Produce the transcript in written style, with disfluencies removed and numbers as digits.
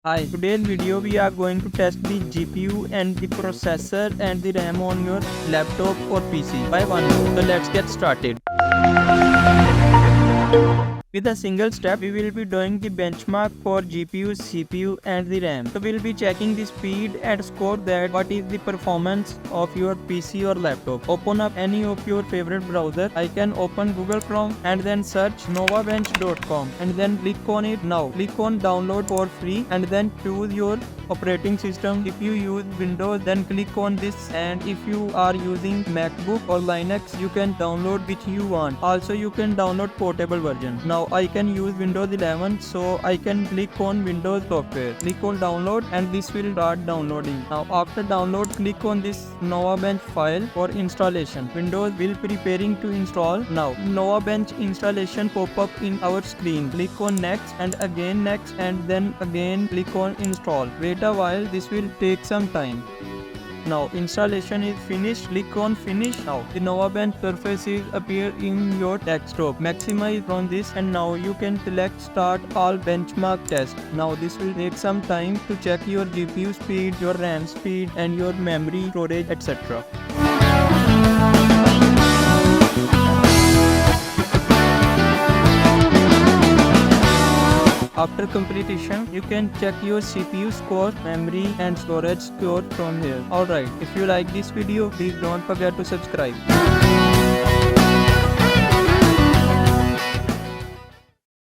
Hi, today's video we are going to test the GPU and the processor and the RAM on your laptop or PC by one go. So let's get started. With a single step, we will be doing the benchmark for GPU, CPU and the RAM. So we'll be checking the speed and score that what is the performance of your PC or laptop. Open up any of your favorite browser. I can open Google Chrome and then search novabench.com and then click on it now. Click on download for free and then choose your operating system. If you use Windows, then click on this, and if you are using MacBook or Linux, you can download which you want. Also you can download portable version. Now I can use Windows 11, so I can click on Windows software. Click on download and this will start downloading. Now after download, click on this NovaBench file for installation. Windows will preparing to install. Now NovaBench installation pop up in our screen. Click on next and again next and then again click on install. Wait a while, this will take some time. Now installation is finished. Click on finish. Now the NovaBench surfaces appear in your desktop. Maximize on this and now you can select start all benchmark test. Now this will take some time to check your GPU speed, your RAM speed and your memory storage, etc. After completion, you can check your CPU score, memory and storage score from here. Alright, if you like this video, please don't forget to subscribe.